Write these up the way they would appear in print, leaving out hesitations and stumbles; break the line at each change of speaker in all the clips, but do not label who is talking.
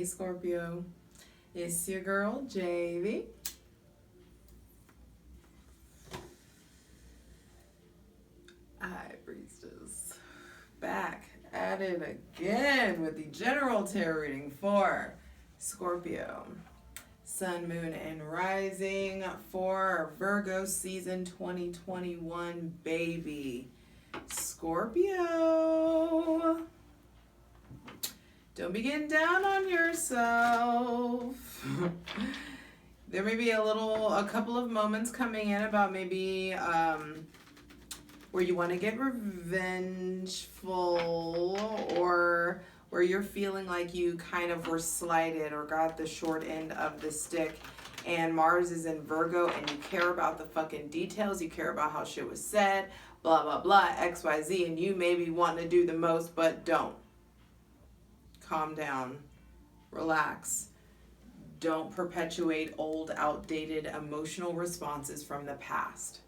Scorpio. It's your girl, JV. High Priestess. Back at it again with the general tarot reading for Scorpio. Sun, Moon, and Rising for Virgo season 2021, baby. Scorpio. Don't be getting down on yourself. There may be a couple of moments coming in about maybe where you want to get revengeful, or where you're feeling like you kind of were slighted or got the short end of the stick, and Mars is in Virgo and you care about the fucking details, you care about how shit was said, blah, blah, blah, XYZ, and you maybe want to do the most, but don't. Calm down. Relax. Don't perpetuate old, outdated emotional responses from the past.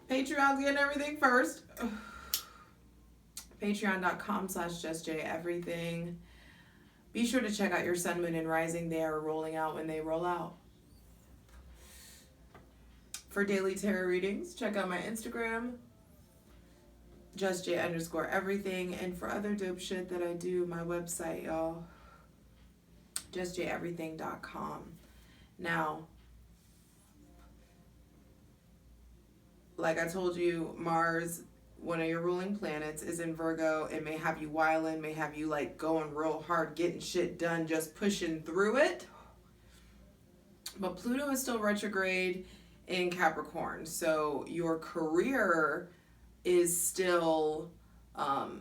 Patreon's getting everything first. Patreon.com/justjeverything. Be sure to check out your Sun, Moon, and Rising. They are rolling out when they roll out. For daily tarot readings, check out my Instagram, justj_everything. And for other dope shit that I do, my website, y'all, justjeverything.com. Now, like I told you, Mars, one of your ruling planets, is in Virgo. It may have you wilding, may have you like going real hard, getting shit done, just pushing through it. But Pluto is still retrograde in Capricorn. So your career is still a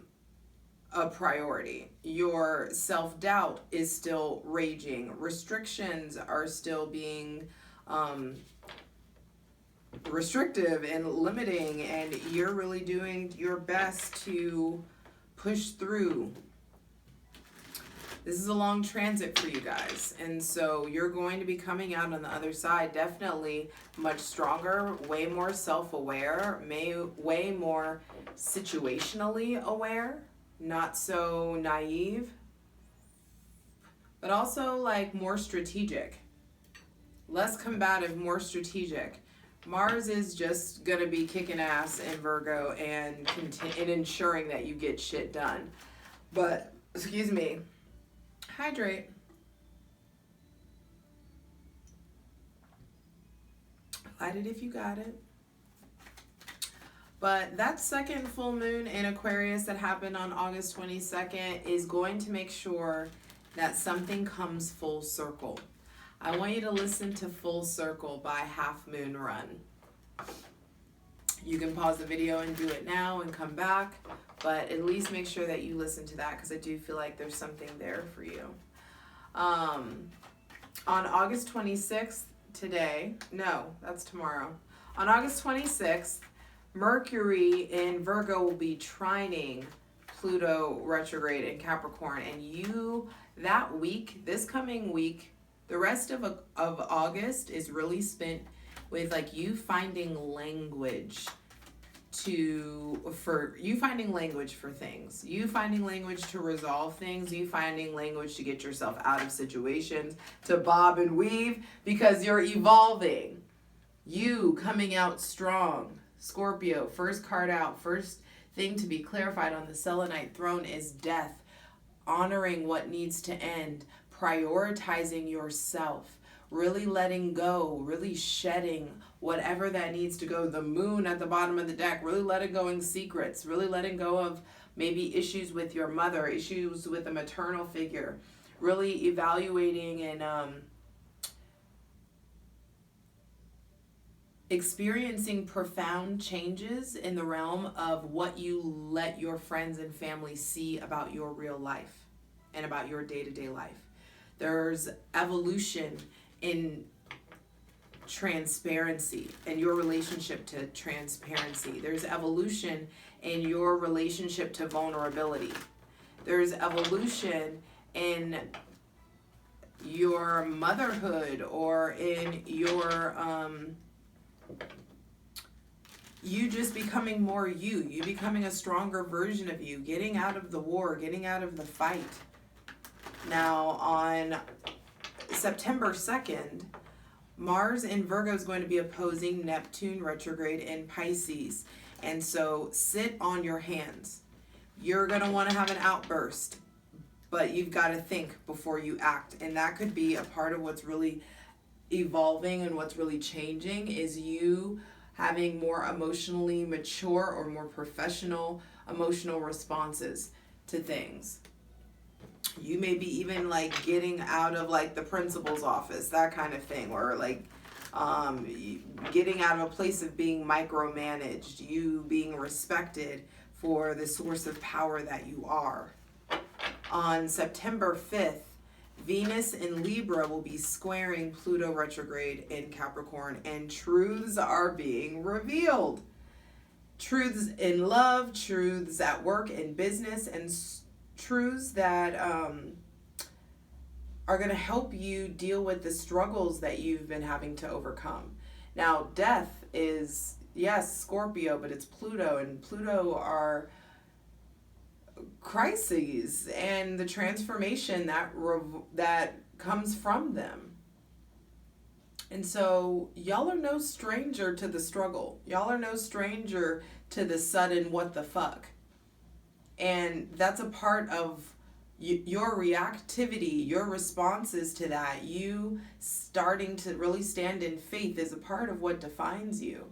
priority. Your self-doubt is still raging. Restrictions are still being restrictive and limiting, and you're really doing your best to push through. This is a long transit for you guys, and so you're going to be coming out on the other side definitely much stronger, way more self-aware, way more situationally aware, not so naive, but also like more strategic, less combative, more strategic. Mars is just gonna be kicking ass in Virgo and ensuring that you get shit done. But, excuse me, hydrate. Light it if you got it. But that second full moon in Aquarius that happened on August 22nd is going to make sure that something comes full circle. I want you to listen to Full Circle by Half Moon Run. You can pause the video and do it now and come back, but at least make sure that you listen to that, because I do feel like there's something there for you. On August 26th, that's tomorrow. On August 26th, Mercury in Virgo will be trining Pluto retrograde in Capricorn, and that week, this coming week, the rest of August is really spent with like you finding language for things, you finding language to resolve things, you finding language to get yourself out of situations, to bob and weave, because you're evolving. You coming out strong. Scorpio, first card out, first thing to be clarified on the selenite throne is death, honoring what needs to end, prioritizing yourself, really letting go, really shedding whatever that needs to go. The moon at the bottom of the deck, really letting go in secrets, really letting go of maybe issues with your mother, issues with a maternal figure, really evaluating and experiencing profound changes in the realm of what you let your friends and family see about your real life and about your day-to-day life. There's evolution in transparency and your relationship to transparency. There's evolution in your relationship to vulnerability. There's evolution in your motherhood or in your you just becoming more you becoming a stronger version of you, getting out of the war, getting out of the fight. Now, on September 2nd, Mars in Virgo is going to be opposing Neptune retrograde in Pisces. And so sit on your hands. You're going to want to have an outburst, but you've got to think before you act. And that could be a part of what's really evolving and what's really changing, is you having more emotionally mature or more professional emotional responses to things. You may be even like getting out of like the principal's office, that kind of thing, or like getting out of a place of being micromanaged, you being respected for the source of power that you are. On September 5th, Venus in Libra will be squaring Pluto retrograde in Capricorn, and truths are being revealed. Truths in love, truths at work and business, and truths that are going to help you deal with the struggles that you've been having to overcome. Now, death is, yes, Scorpio, but it's Pluto, and Pluto are crises and the transformation that comes from them. And so y'all are no stranger to the struggle. Y'all are no stranger to the sudden what the fuck. And that's a part of your reactivity, your responses to that. You starting to really stand in faith is a part of what defines you.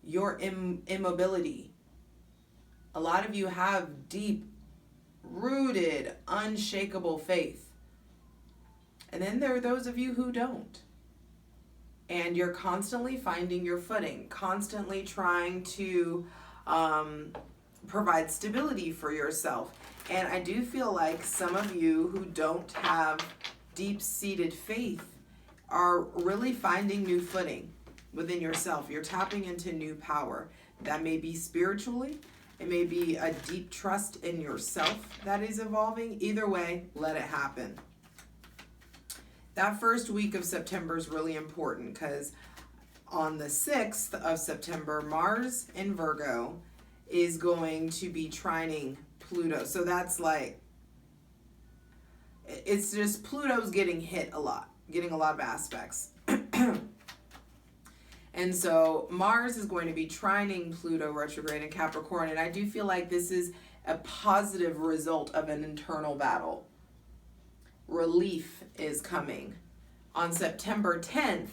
Your immobility. A lot of you have deep, rooted, unshakable faith. And then there are those of you who don't. And you're constantly finding your footing, constantly trying to provide stability for yourself. And I do feel like some of you who don't have deep-seated faith are really finding new footing within yourself. You're tapping into new power. That may be spiritually. It may be a deep trust in yourself that is evolving. Either way, let it happen. That first week of September is really important because on the 6th of September, Mars in Virgo is going to be trining Pluto. So that's like, it's just Pluto's getting hit a lot, getting a lot of aspects. And so Mars is going to be trining Pluto retrograde in Capricorn. And I do feel like this is a positive result of an internal battle. Relief is coming. On September 10th,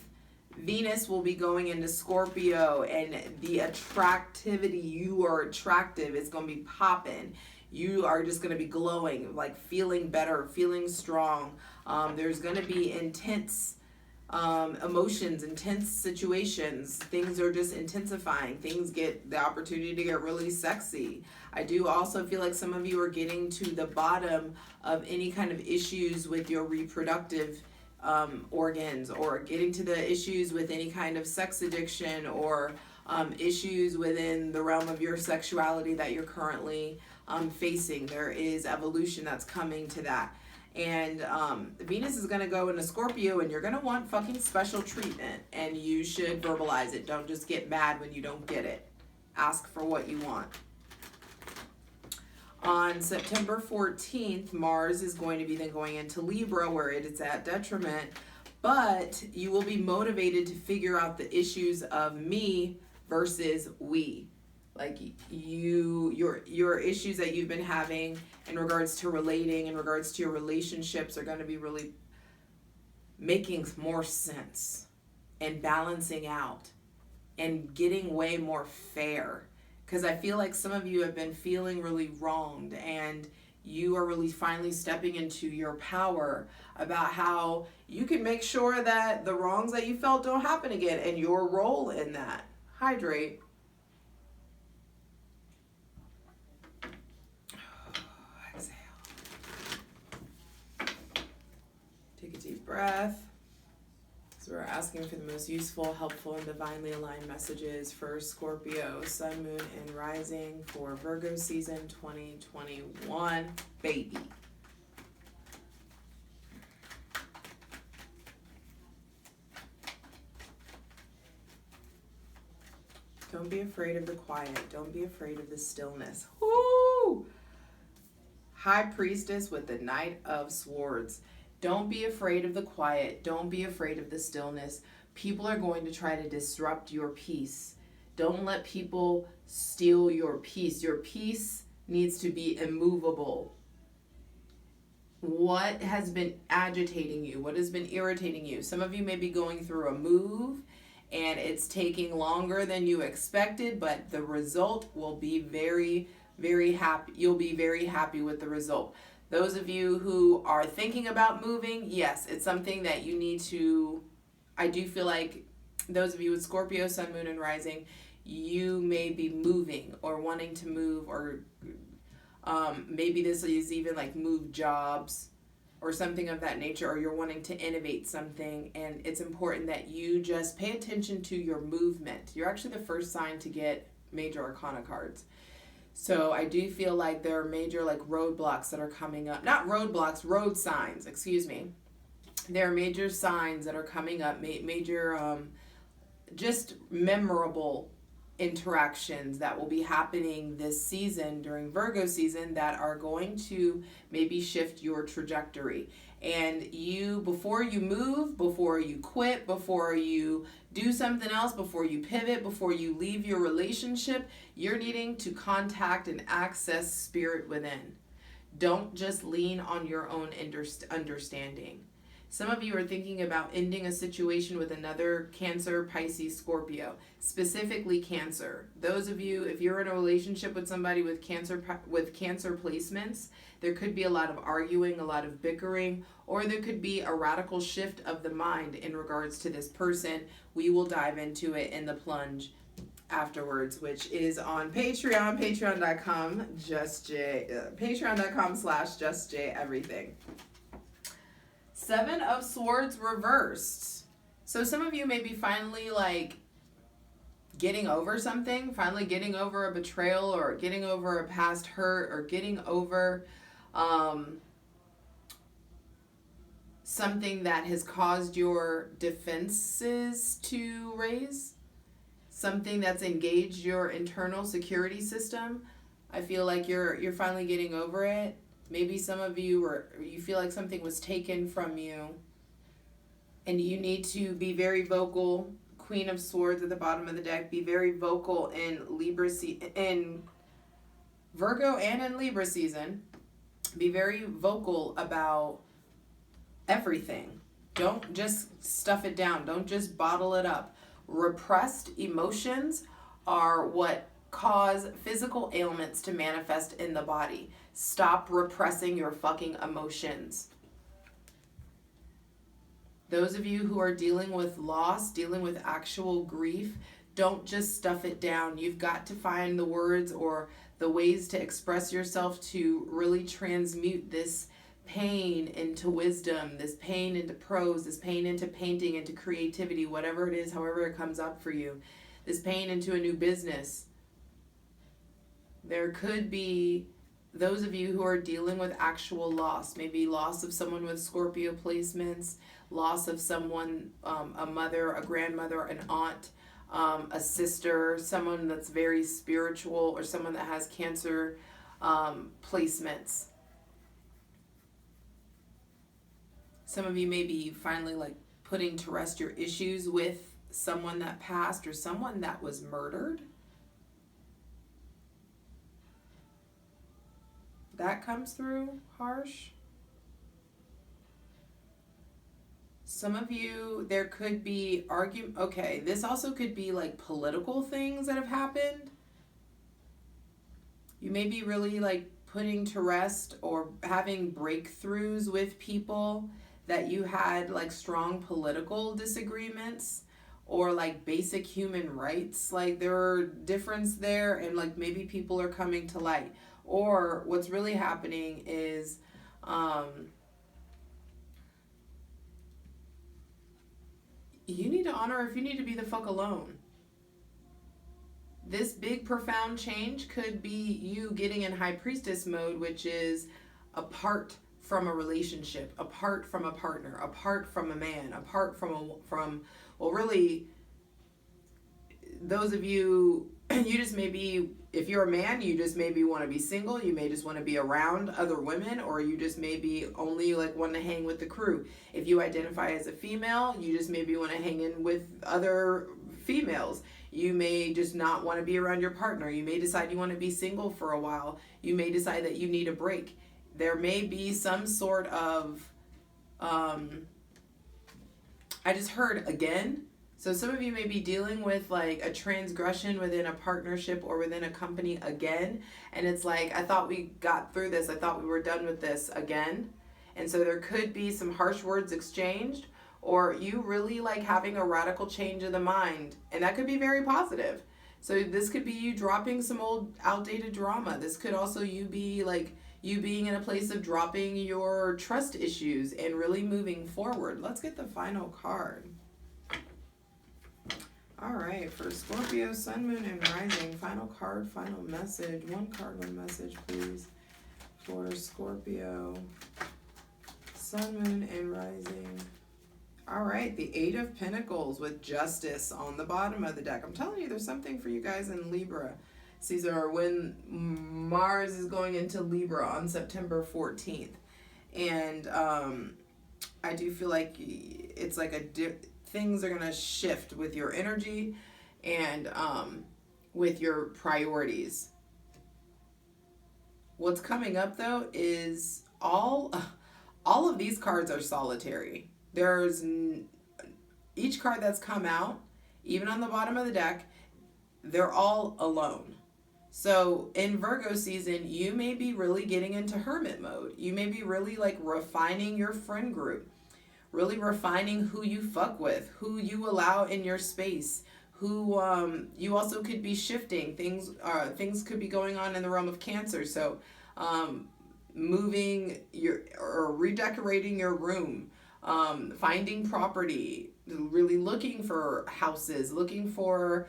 Venus will be going into Scorpio, and the attractivity, you are attractive, it's going to be popping. You are just going to be glowing, like feeling better, feeling strong. There's going to be intense emotions, intense situations. Things are just intensifying. Things get the opportunity to get really sexy. I do also feel like some of you are getting to the bottom of any kind of issues with your reproductive organs, or getting to the issues with any kind of sex addiction, or issues within the realm of your sexuality that you're currently facing. There is evolution that's coming to that. And Venus is going to go into Scorpio, and you're going to want fucking special treatment, and you should verbalize it. Don't just get mad when you don't get it. Ask for what you want. On September 14th, Mars is going to be then going into Libra, where it is at detriment, but you will be motivated to figure out the issues of me versus we. Like your issues that you've been having in regards to relating, in regards to your relationships, are going to be really making more sense and balancing out and getting way more fair. Because I feel like some of you have been feeling really wronged, and you are really finally stepping into your power about how you can make sure that the wrongs that you felt don't happen again, and your role in that. Hydrate. Exhale. Take a deep breath. So we're asking for the most useful, helpful, and divinely aligned messages for Scorpio, Sun, Moon, and Rising for Virgo season 2021, baby. Don't be afraid of the quiet. Don't be afraid of the stillness. Woo! High Priestess with the Knight of Swords. Don't be afraid of the quiet. Don't be afraid of the stillness. People are going to try to disrupt your peace. Don't let people steal your peace. Your peace needs to be immovable. What has been agitating you? What has been irritating you? Some of you may be going through a move and it's taking longer than you expected, but the result will be very, very happy. You'll be very happy with the result. Those of you who are thinking about moving, yes, it's something that you need to, I do feel like those of you with Scorpio, Sun, Moon, and Rising, you may be moving or wanting to move, or maybe this is even like move jobs or something of that nature, or you're wanting to innovate something, and it's important that you just pay attention to your movement. You're actually the first sign to get major arcana cards. So I do feel like there are major like roadblocks that are coming up. Not roadblocks, road signs, excuse me. There are major signs that are coming up, major just memorable interactions that will be happening this season during Virgo season that are going to maybe shift your trajectory. And you, before you move, before you quit, before you do something else, before you pivot, before you leave your relationship, you're needing to contact and access spirit within. Don't just lean on your own understanding. Some of you are thinking about ending a situation with another Cancer, Pisces, Scorpio, specifically Cancer. Those of you, if you're in a relationship with somebody with Cancer placements, there could be a lot of arguing, a lot of bickering, or there could be a radical shift of the mind in regards to this person. We will dive into it in the plunge afterwards, which is on Patreon, patreon.com, patreon.com/justjeverything. Seven of Swords reversed. So some of you may be finally like getting over something, finally getting over a betrayal, or getting over a past hurt, or getting over something that has caused your defenses to raise, something that's engaged your internal security system. I feel like you're finally getting over it. Maybe some of you you feel like something was taken from you and you need to be very vocal. Queen of Swords at the bottom of the deck. Be very vocal in in Virgo and in Libra season. Be very vocal about everything. Don't just stuff it down. Don't just bottle it up. Repressed emotions are what cause physical ailments to manifest in the body. Stop repressing your fucking emotions. Those of you who are dealing with loss, dealing with actual grief, don't just stuff it down. You've got to find the words or the ways to express yourself to really transmute this pain into wisdom, this pain into prose, this pain into painting, into creativity, whatever it is, however it comes up for you. This pain into a new business. There could be those of you who are dealing with actual loss, maybe loss of someone with Scorpio placements, loss of someone, a mother, a grandmother, an aunt, a sister, someone that's very spiritual, or someone that has Cancer placements. Some of you may be finally like putting to rest your issues with someone that passed or someone that was murdered. That comes through harsh. Some of you, there could be argument. Okay, this also could be like political things that have happened. You may be really like putting to rest or having breakthroughs with people that you had like strong political disagreements, or like basic human rights. Like there are difference there, and like maybe people are coming to light. Or what's really happening is you need to honor if you need to be the fuck alone. This big profound change could be you getting in High Priestess mode, which is apart from a relationship, apart from a partner, apart from a man, apart from well, really those of you, you just maybe, if you're a man, you just maybe want to be single. You may just want to be around other women, or you just maybe only like want to hang with the crew. If you identify as a female, you just maybe want to hang in with other females. You may just not want to be around your partner. You may decide you want to be single for a while. You may decide that you need a break. There may be some sort of, I just heard again. So some of you may be dealing with like a transgression within a partnership or within a company again. And it's like, I thought we got through this. I thought we were done with this again. And so there could be some harsh words exchanged, or you really like having a radical change of the mind. And that could be very positive. So this could be you dropping some old outdated drama. This could also you be like you being in a place of dropping your trust issues and really moving forward. Let's get the final card. All right, for Scorpio, Sun, Moon, and Rising, final card, final message. One card, one message, please. For Scorpio, Sun, Moon, and Rising. All right, the Eight of Pentacles with Justice on the bottom of the deck. I'm telling you, there's something for you guys in Libra. Caesar, when Mars is going into Libra on September 14th. And I do feel like it's like things are going to shift with your energy and with your priorities. What's coming up though is all of these cards are solitary. There's each card that's come out, even on the bottom of the deck, they're all alone. So in Virgo season, you may be really getting into hermit mode. You may be really like refining your friend group, really refining who you fuck with, who you allow in your space, who you also could be shifting. Things could be going on in the realm of Cancer. So moving your or redecorating your room, finding property, really looking for houses, looking for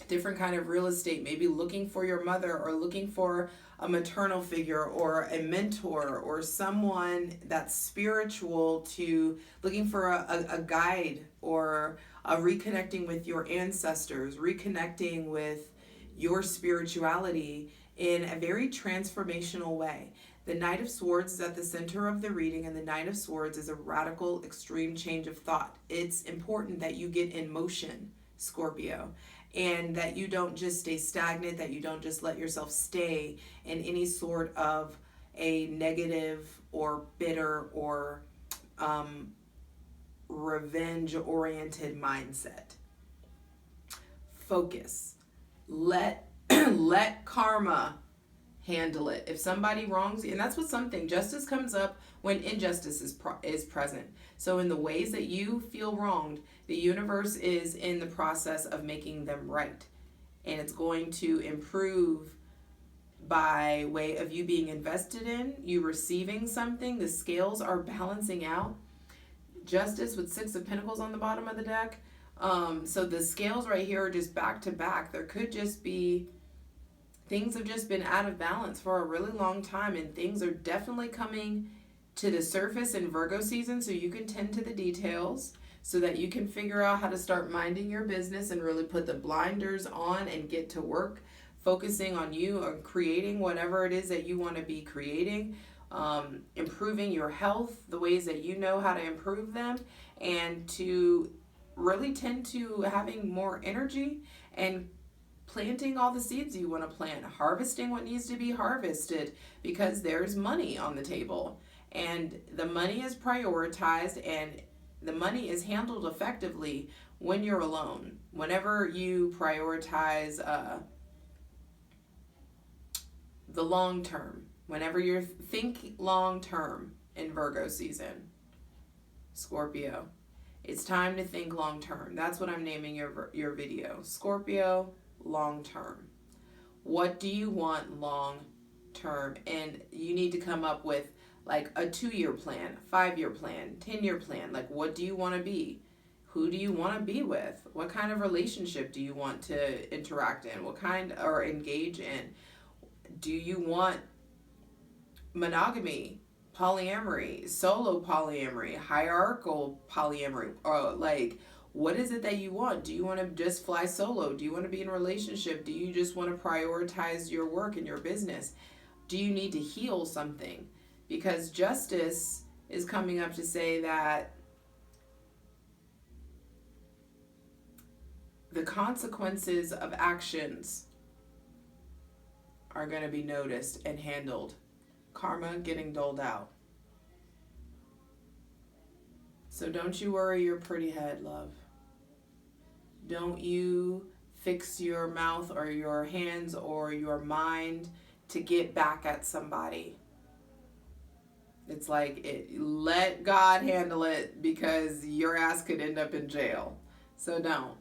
different kind of real estate, maybe looking for your mother or looking for a maternal figure or a mentor or someone that's spiritual, to looking for a guide or reconnecting with your ancestors, reconnecting with your spirituality in a very transformational way. The Knight of Swords is at the center of the reading, and the Knight of Swords is a radical, extreme change of thought. It's important that you get in motion, Scorpio, and that you don't just stay stagnant, that you don't just let yourself stay in any sort of a negative or bitter or revenge-oriented mindset. Focus. Let karma handle it. If somebody wrongs you, and that's what something, justice comes up when injustice is present. So in the ways that you feel wronged, the universe is in the process of making them right. And it's going to improve by way of you being invested in, you receiving something. The scales are balancing out. Justice with Six of Pentacles on the bottom of the deck. So the scales right here are just back to back. There could just be, things have just been out of balance for a really long time, and things are definitely coming to the surface in Virgo season, so you can tend to the details so that you can figure out how to start minding your business and really put the blinders on and get to work, focusing on you, on creating whatever it is that you want to be creating, improving your health, the ways that you know how to improve them, and to really tend to having more energy and planting all the seeds you want to plant, harvesting what needs to be harvested, because there's money on the table. And the money is prioritized, and the money is handled effectively when you're alone. Whenever you prioritize the long term, whenever you think long term in Virgo season, Scorpio, it's time to think long term. That's what I'm naming your video. Scorpio, long term. What do you want long term? And you need to come up with like a 2-year plan, 5-year plan, 10-year plan. Like, what do you want to be? Who do you want to be with? What kind of relationship do you want to interact in? What kind or engage in? Do you want monogamy, polyamory, solo polyamory, hierarchical polyamory, or like, What is it that you want? Do you want to just fly solo? Do you want to be in a relationship? Do you just want to prioritize your work and your business? Do you need to heal something? Because justice is coming up to say that the consequences of actions are going to be noticed and handled. Karma getting doled out. So don't you worry your pretty head, love. Don't you fix your mouth or your hands or your mind to get back at somebody. It's like, let God handle it, because your ass could end up in jail. So don't.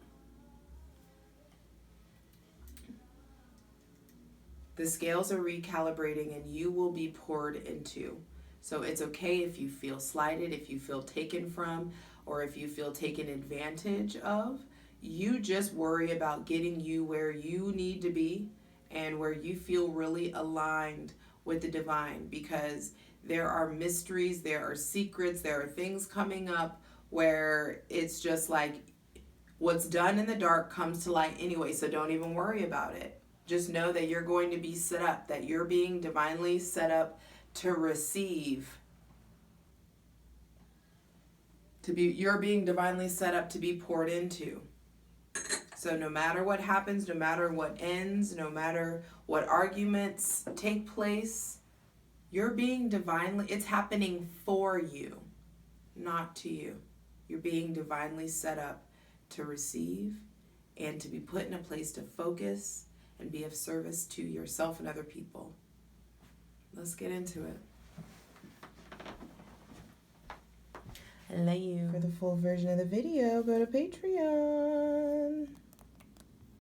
The scales are recalibrating and you will be poured into. So it's okay if you feel slighted, if you feel taken from, or if you feel taken advantage of. You just worry about getting you where you need to be and where you feel really aligned with the divine, because there are mysteries, there are secrets, there are things coming up where it's just like what's done in the dark comes to light anyway, so don't even worry about it. Just know that you're going to be set up, that you're being divinely set up to receive. You're being divinely set up to be poured into. So no matter what happens, no matter what ends, no matter what arguments take place, you're being divinely, it's happening for you, not to you. You're being divinely set up to receive and to be put in a place to focus and be of service to yourself and other people. Let's get into it. I love you. For the full version of the video, go to Patreon.